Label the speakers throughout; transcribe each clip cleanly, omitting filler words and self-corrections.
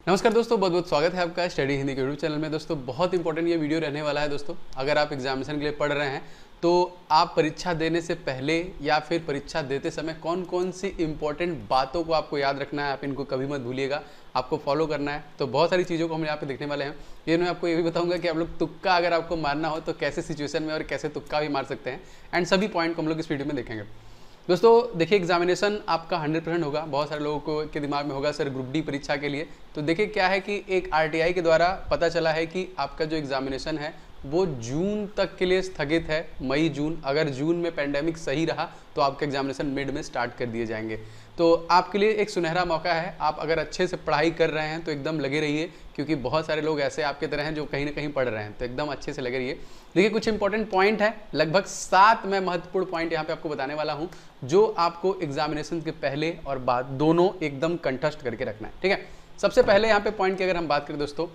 Speaker 1: नमस्कार दोस्तों, बहुत बहुत स्वागत है आपका स्टडी हिंदी के यूट्यूब चैनल में। दोस्तों बहुत इंपॉर्टेंट ये वीडियो रहने वाला है। दोस्तों अगर आप एग्जामिनेशन के लिए पढ़ रहे हैं तो आप परीक्षा देने से पहले या फिर परीक्षा देते समय कौन कौन सी इंपॉर्टेंट बातों को आपको याद रखना है, आप इनको कभी मत भूलिएगा, आपको फॉलो करना है। तो बहुत सारी चीज़ों को हम यहाँ पे देखने वाले हैं। ये मैं आपको ये भी बताऊंगा कि आप लोग तुक्का अगर आपको मारना हो तो कैसे सिचुएशन में और कैसे तुक्का भी मार सकते हैं, एंड सभी पॉइंट को हम लोग इस वीडियो में देखेंगे। दोस्तों देखिए, एग्जामिनेशन आपका 100% होगा। बहुत सारे लोगों को के दिमाग में होगा सर ग्रुप डी परीक्षा के लिए, तो देखिए क्या है कि एक आरटीआई के द्वारा पता चला है कि आपका जो एग्जामिनेशन है वो जून तक के लिए स्थगित है। मई जून, अगर जून में पेंडेमिक सही रहा तो आपके एग्जामिनेशन मिड में स्टार्ट कर दिए जाएंगे। तो आपके लिए एक सुनहरा मौका है। आप अगर अच्छे से पढ़ाई कर रहे हैं तो एकदम लगे रहिए, क्योंकि बहुत सारे लोग ऐसे आपके तरह हैं जो कहीं ना कहीं पढ़ रहे हैं, तो एकदम अच्छे से लगे रहिए। देखिए कुछ इंपॉर्टेंट पॉइंट है, लगभग 7 मैं महत्वपूर्ण पॉइंट यहाँ पे आपको बताने वाला हूँ, जो आपको एग्जामिनेशन के पहले और बाद दोनों एकदम कंठस्थ करके रखना है। ठीक है, सबसे पहले यहाँ पे पॉइंट की अगर हम बात करें दोस्तों,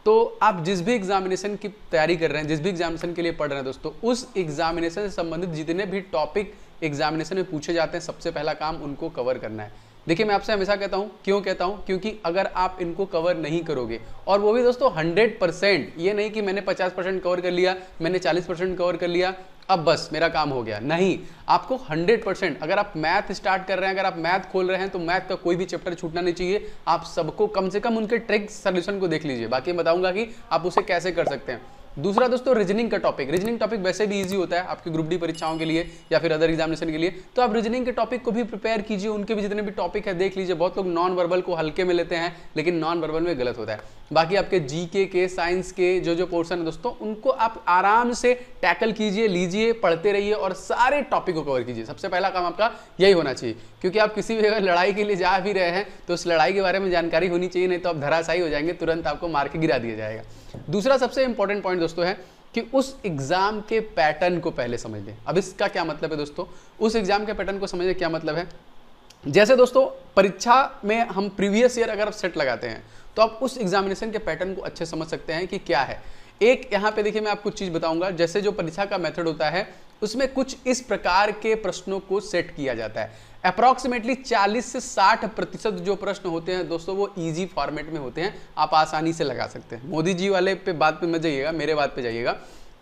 Speaker 1: तो आप जिस भी एग्जामिनेशन की तैयारी कर रहे हैं, जिस भी एग्जामिनेशन के लिए पढ़ रहे हैं दोस्तों, उस एग्जामिनेशन से संबंधित जितने भी टॉपिक एग्जामिनेशन में पूछे जाते हैं, सबसे पहला काम उनको कवर करना है। देखिए मैं आपसे हमेशा कहता हूं, क्यों कहता हूं, क्योंकि अगर आप इनको कवर नहीं करोगे, और वो भी दोस्तों 100%, ये नहीं कि मैंने 50% कवर कर लिया, मैंने 40% कवर कर लिया, अब बस मेरा काम हो गया, नहीं। आपको 100%, अगर आप मैथ स्टार्ट कर रहे हैं, अगर आप मैथ खोल रहे हैं, तो मैथ का कोई भी चैप्टर छूटना नहीं चाहिए। आप सबको कम से कम उनके ट्रिक सॉल्यूशन को देख लीजिए, बाकी बताऊंगा कि आप उसे कैसे कर सकते हैं। दूसरा दोस्तों, रीजनिंग का टॉपिक। रीजनिंग टॉपिक वैसे भी इजी होता है आपकी ग्रुप डी परीक्षाओं के लिए या फिर अदर एग्जामिनेशन के लिए, तो आप रीजनिंग के टॉपिक को भी प्रिपेयर कीजिए, उनके भी जितने भी टॉपिक है देख लीजिए। बहुत लोग नॉन वर्बल को हल्के में लेते हैं, लेकिन नॉन वर्बल में गलत होता है। बाकी आपके जीके के, साइंस के जो पोर्शन है दोस्तों, उनको आप आराम से टैकल कीजिए, लीजिए, पढ़ते रहिए और सारे टॉपिक को कवर कीजिए। सबसे पहला काम आपका यही होना चाहिए, क्योंकि आप किसी भी अगर लड़ाई के लिए जा भी रहे हैं तो उस लड़ाई के बारे में जानकारी होनी चाहिए, नहीं तो आप धराशायी हो जाएंगे, तुरंत आपको मार के गिरा दिया जाएगा। दूसरा सबसे इंपॉर्टेंट पॉइंट दोस्तों है कि उस एग्जाम के पैटर्न को पहले समझ लें। अब इसका क्या मतलब है दोस्तों, उस एग्जाम के पैटर्न को समझने क्या मतलब है। जैसे दोस्तों परीक्षा में हम प्रीवियस ईयर अगर आप सेट लगाते हैं, तो आप उस एग्जामिनेशन के पैटर्न को अच्छे समझ सकते हैं कि क्या है। एक यहाँ पे देखिए मैं आपको चीज बताऊंगा, जैसे जो परीक्षा का मेथड होता है उसमें कुछ इस प्रकार के प्रश्नों को सेट किया जाता है। अप्रॉक्सीमेटली 40 से 60% जो प्रश्न होते हैं दोस्तों, वो इजी फॉर्मेट में होते हैं, आप आसानी से लगा सकते हैं। मोदी जी वाले पे बात पे मत जाइएगा, मेरे बात पे जाइएगा।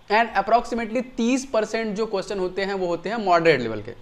Speaker 1: एंड अप्रॉक्सीमेटली 30% जो क्वेश्चन होते हैं वो होते हैं मॉडरेट लेवल के,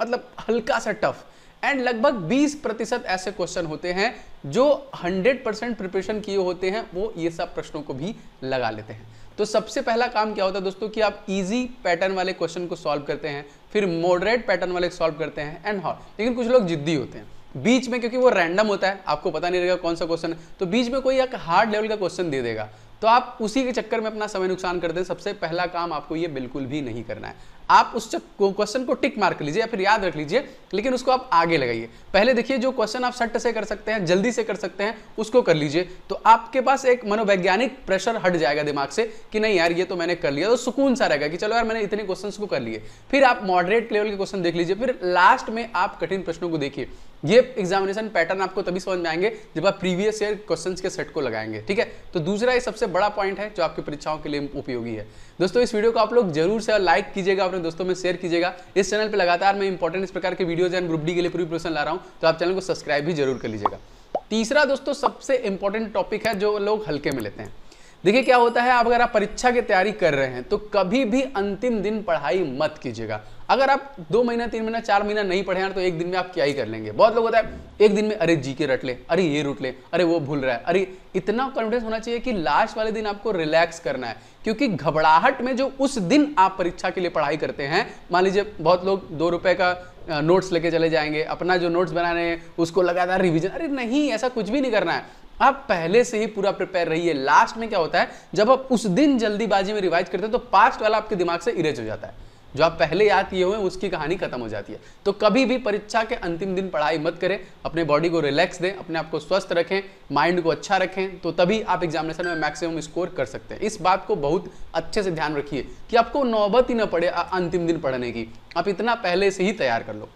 Speaker 1: मतलब हल्का सा टफ। एंड लगभग 20% ऐसे क्वेश्चन होते हैं जो 100% प्रिपरेशन किए होते हैं, वो ये सब प्रश्नों को भी लगा लेते हैं। तो सबसे पहला काम क्या होता है दोस्तों कि आप इजी पैटर्न वाले क्वेश्चन को सॉल्व करते हैं, फिर मॉडरेट पैटर्न वाले सॉल्व करते हैं एंड हार्ड। लेकिन कुछ लोग जिद्दी होते हैं बीच में, क्योंकि वो रैंडम होता है, आपको पता नहीं रहेगा कौन सा क्वेश्चन है, तो बीच में कोई एक हार्ड लेवल का क्वेश्चन दे देगा, तो आप उसी के चक्कर में अपना समय नुकसान करते हैं। सबसे पहला काम आपको ये बिल्कुल भी नहीं करना है। आप उस क्वेश्चन को टिक मार कर लीजिए या फिर याद रख लीजिए, लेकिन उसको आप आगे लगाइए। पहले देखिए जो क्वेश्चन आप सट से कर सकते हैं, जल्दी से कर सकते हैं, उसको कर लीजिए, तो आपके पास एक मनोवैज्ञानिक प्रेशर हट जाएगा दिमाग से कि नहीं यार ये तो मैंने कर लिया, तो सुकून सा रहेगा कि चलो यार मैंने इतने क्वेश्चंस को कर लिए। फिर आप मॉडरेट लेवल के क्वेश्चन देख लीजिए, फिर लास्ट में आप कठिन प्रश्नों को देखिए। ये एग्जामिनेशन पैटर्न आपको तभी समझ में आएंगे जब आप प्रीवियस ईयर क्वेश्चंस के सेट को लगाएंगे। ठीक है, तो दूसरा ये सबसे बड़ा पॉइंट है जो आपकी परीक्षाओं के लिए उपयोगी है। दोस्तों इस वीडियो को आप लोग जरूर से लाइक कीजिएगा, अपने दोस्तों में शेयर कीजिएगा। इस चैनल पे लगातार मैं इंपॉर्टेंट इस प्रकार के वीडियोज एंड ग्रुप डी के लिए पूरी प्रिपरेशन ला रहा हूं, तो आप चैनल को सब्सक्राइब भी जरूर कर लीजिएगा। तीसरा दोस्तों सबसे इंपॉर्टेंट टॉपिक है जो लोग हल्के में लेते हैं। देखिए क्या होता है, आप अगर आप परीक्षा की तैयारी कर रहे हैं तो कभी भी अंतिम दिन पढ़ाई मत कीजिएगा। अगर आप 2 महीना 3 महीना 4 महीना नहीं पढ़े हैं तो एक दिन में आप क्या ही कर लेंगे। बहुत लोग होता है एक दिन में अरे जीके रट ले, अरे ये रूट ले, अरे वो भूल रहा है, अरे इतना कॉन्फिडेंस होना चाहिए कि लास्ट वाले दिन आपको रिलैक्स करना है, क्योंकि घबराहट में जो उस दिन आप परीक्षा के लिए पढ़ाई करते हैं, मान लीजिए बहुत लोग 2 रुपए का नोट्स लेके चले जाएंगे, अपना जो नोट्स बनाने हैं उसको लगातार रिविजन, अरे नहीं, ऐसा कुछ भी नहीं करना है। आप पहले से ही पूरा प्रिपेयर रहिए। लास्ट में क्या होता है, जब आप उस दिन जल्दीबाजी में रिवाइज करते हैं तो पास्ट वाला आपके दिमाग से इरेज हो जाता है, जो आप पहले याद किए हुए हैं उसकी कहानी खत्म हो जाती है। तो कभी भी परीक्षा के अंतिम दिन पढ़ाई मत करें, अपने बॉडी को रिलैक्स दें, अपने आप को स्वस्थ रखें, माइंड को अच्छा रखें, तो तभी आप एग्जामिनेशन में मैक्सिमम स्कोर कर सकते हैं। इस बात को बहुत अच्छे से ध्यान रखिए कि आपको नौबत ही ना पड़े अंतिम दिन पढ़ने की, आप इतना पहले से ही तैयार कर लो।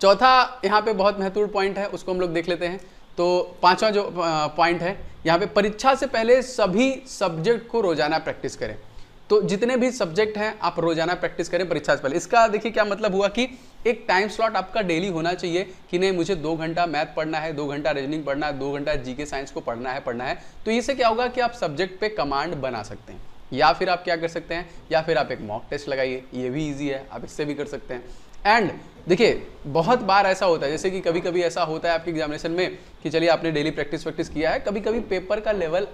Speaker 1: चौथा यहाँ पे बहुत महत्वपूर्ण पॉइंट है, उसको हम लोग देख लेते हैं। तो पांचवा जो पॉइंट है यहाँ पे, परीक्षा से पहले सभी सब्जेक्ट को रोजाना प्रैक्टिस करें। तो जितने भी सब्जेक्ट हैं आप रोजाना प्रैक्टिस करें परीक्षा से पहले। इसका देखिए क्या मतलब हुआ कि एक टाइम स्लॉट आपका डेली होना चाहिए कि नहीं मुझे 2 घंटा मैथ पढ़ना है, 2 घंटा रीजनिंग पढ़ना है, 2 घंटा जीके साइंस को पढ़ना है। तो इससे क्या होगा कि आप सब्जेक्ट पे कमांड बना सकते हैं। या फिर आप क्या कर सकते हैं, या फिर आप एक मॉक टेस्ट लगाइए, ये भी ईजी है, आप इससे भी कर सकते हैं। एंड देखिए बहुत बार ऐसा होता है, जैसे कि कभी कभी ऐसा होता है आपके एग्जामिनेशन में कि चलिए आपने डेली प्रैक्टिस किया है, कभी कभी पेपर का लेवल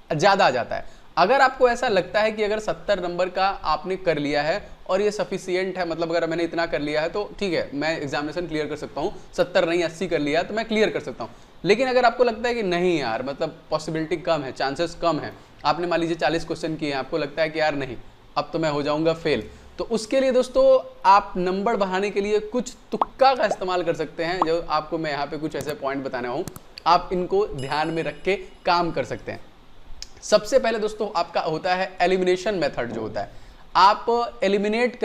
Speaker 1: ज़्यादा आ जाता है। अगर आपको ऐसा लगता है कि अगर 70 नंबर का आपने कर लिया है और ये सफिशियंट है, मतलब अगर मैंने इतना कर लिया है तो ठीक है मैं एग्जामिनेशन क्लियर कर सकता हूँ, 70 नहीं 80 कर लिया तो मैं क्लियर कर सकता हूँ। लेकिन अगर आपको लगता है कि नहीं यार मतलब पॉसिबिलिटी कम है, चांसेस कम है, आपने मान लीजिए 40 क्वेश्चन किए हैं, आपको लगता है कि यार नहीं अब तो मैं हो जाऊंगा फेल, तो उसके लिए दोस्तों आप नंबर बढ़ाने के लिए कुछ तुक्का का इस्तेमाल कर सकते हैं। जो आपको मैं यहाँ पे कुछ ऐसे पॉइंट बताने हूँ, आप इनको ध्यान में रख के काम कर सकते हैं। सबसे पहले दोस्तों आपका होता है एलिमिनेशन मेथड जो होता है, आप एलिमिनेट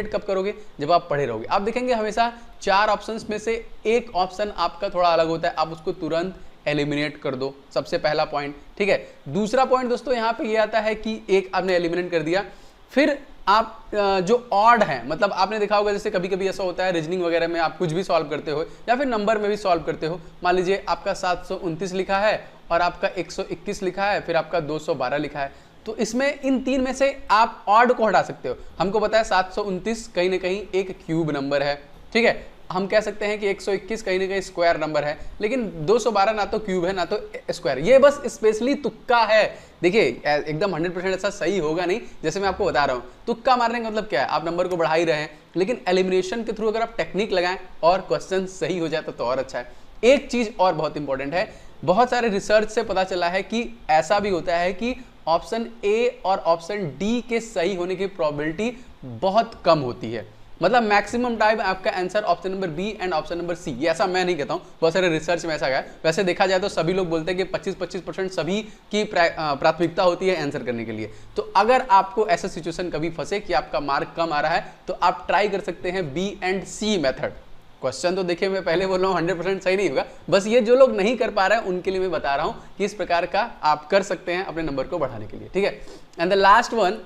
Speaker 1: कब करोगे, जब आप पढ़े रहोगे। आप देखेंगे हमेशा 4 ऑप्शंस में से एक ऑप्शन आपका थोड़ा अलग होता है, आप उसको तुरंत एलिमिनेट कर दो, सबसे पहला पॉइंट, ठीक है। दूसरा पॉइंट दोस्तों यहाँ पे ये आता है कि एक आपने एलिमिनेट कर दिया, फिर आप जो ऑड है, मतलब आपने देखा होगा जैसे कभी कभी ऐसा होता है रीजनिंग वगैरह में आप कुछ भी सॉल्व करते हो या फिर नंबर में भी सॉल्व करते हो, मान लीजिए आपका 729 लिखा है और आपका 121 लिखा है, फिर आपका 212 लिखा है, तो इसमें इन 3 में से आप ऑड को हटा सकते हो। हमको पता है 729 कहीं ना कहीं एक क्यूब नंबर है, ठीक है, हम कह सकते हैं कि 121 कहीं ना कहीं स्क्वायर नंबर है, लेकिन 212 ना तो क्यूब है ना तो स्क्वायर, ये बस स्पेशली तुक्का है। देखिए एकदम 100% ऐसा सही होगा नहीं, जैसे मैं आपको बता रहा हूँ, तुक्का मारने का मतलब क्या है, आप नंबर को बढ़ा ही रहे हैं, लेकिन एलिमिनेशन के थ्रू अगर आप टेक्निक लगाएं और क्वेश्चन सही हो जाए तो और अच्छा है। एक चीज और बहुत इंपॉर्टेंट है, बहुत सारे रिसर्च से पता चला है कि ऐसा भी होता है कि ऑप्शन ए और ऑप्शन डी के सही होने की प्रोबेबिलिटी बहुत कम होती है, मतलब मैक्सिमम टाइम आपका answer option number B and option number C. ये ऐसा मैं नहीं कहता हूं, बहुत सारे रिसर्च में ऐसा गया है। वैसे देखा जाए तो सभी लोग बोलते हैं कि 25% सभी की प्राथमिकता होती है आंसर करने के लिए। तो अगर आपको ऐसा सिचुएशन कभी फंसे कि आपका मार्क कम आ रहा है तो आप ट्राई कर सकते हैं B and C method. Question तो देखिए मैं पहले बोल रहा हूँ 100% सही नहीं होगा, बस ये जो लोग नहीं कर पा रहे हैं उनके लिए मैं बता रहा हूँ कि इस प्रकार का आप कर सकते हैं अपने नंबर को बढ़ाने के लिए, ठीक है। एंड द लास्ट वन,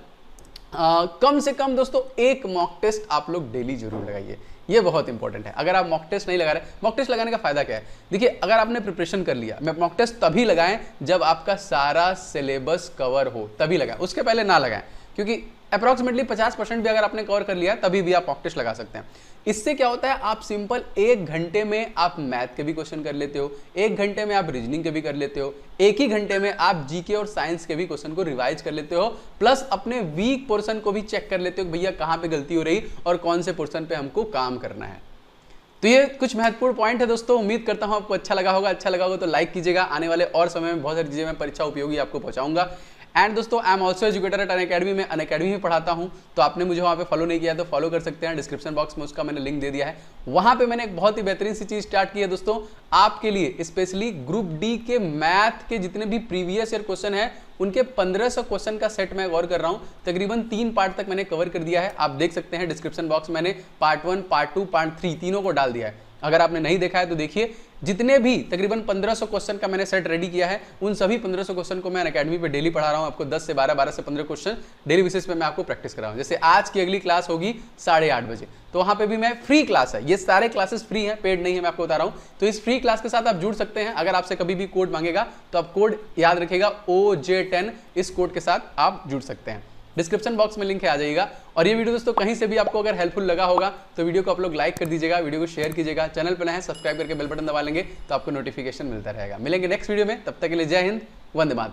Speaker 1: कम से कम दोस्तों एक मॉक टेस्ट आप लोग डेली जरूर लगाइए, ये बहुत इंपॉर्टेंट है। अगर आप मॉक टेस्ट नहीं लगा रहे, मॉक टेस्ट लगाने का फायदा क्या है, देखिए अगर आपने प्रिपरेशन कर लिया, मैं मॉक टेस्ट तभी लगाएं जब आपका सारा सिलेबस कवर हो, तभी लगाएं, उसके पहले ना लगाएं, क्योंकि अप्रॉक्सीमेटली 50% भी अगर आपने कवर कर लिया तभी भी आप मॉक टेस्ट लगा सकते हैं। इससे क्या होता है, आप सिंपल 1 घंटे में आप मैथ के भी क्वेश्चन कर लेते हो, 1 घंटे में आप रीजनिंग के भी कर लेते हो, 1 ही घंटे में आप जीके और साइंस के भी क्वेश्चन को रिवाइज कर लेते हो, प्लस अपने वीक पोर्शन को भी चेक कर लेते हो भैया कहाँ पे गलती हो रही और कौन से पोर्शन पे हमको काम करना है। तो ये कुछ महत्वपूर्ण पॉइंट है दोस्तों, उम्मीद करता हूँ आपको अच्छा लगा होगा तो लाइक कीजिएगा। आने वाले और समय में बहुत सारी चीजें मैं परीक्षा उपयोगी आपको पहुंचाऊंगा। एंड दोस्तों I am also educator eight Unacademy में, अनअकैडमी में पढ़ाता हूं, तो आपने मुझे वहां पे फॉलो नहीं किया तो फॉलो कर सकते हैं, डिस्क्रिप्शन बॉक्स में उसका मैंने लिंक दे दिया है। वहां पे मैंने एक बहुत ही बेहतरीन सी चीज स्टार्ट की है दोस्तों आपके लिए, स्पेशली ग्रुप डी के मैथ के जितने भी प्रीवियस ईयर क्वेश्चन है उनके 1500 क्वेश्चन का सेट मैं गौर कर रहा हूं, तकरीबन 3 पार्ट तक मैंने कवर कर दिया है। आप देख सकते हैं डिस्क्रिप्शन बॉक्स मैंने पार्ट 1, पार्ट 2, पार्ट 3 तीनों को डाल दिया है। अगर आपने नहीं देखा है तो देखिए, जितने भी तकरीबन 1500 क्वेश्चन का मैंने सेट रेडी किया है, उन सभी 1500 क्वेश्चन को मैं अनअकैडमी पे डेली पढ़ा रहा हूं आपको, 10 से 12, 12 से 15 क्वेश्चन डेली बेसिस पे मैं आपको प्रैक्टिस कर रहा हूं। जैसे आज की अगली क्लास होगी 8:30 बजे, तो वहां पे भी मैं फ्री क्लास है, ये सारे क्लासेस फ्री हैं, पेड नहीं है, मैं आपको बता रहा हूं। तो इस फ्री क्लास के साथ आप जुड़ सकते हैं। अगर आपसे कभी भी कोड मांगेगा तो आप कोड याद रखिएगा OJ10, इस कोड के साथ आप जुड़ सकते हैं। डिस्क्रिप्शन बॉक्स में लिंक है, आ जाइएगा। और ये वीडियो दोस्तों कहीं से भी आपको अगर हेल्पफुल लगा होगा तो वीडियो को आप लोग लाइक कर दीजिएगा, वीडियो को शेयर कीजिएगा, चैनल पर नए हैं सब्सक्राइब करके बेल बटन दबा लेंगे तो आपको नोटिफिकेशन मिलता रहेगा। मिलेंगे नेक्स्ट वीडियो में, तब तक के लिए जय हिंद, वंदे मातरम।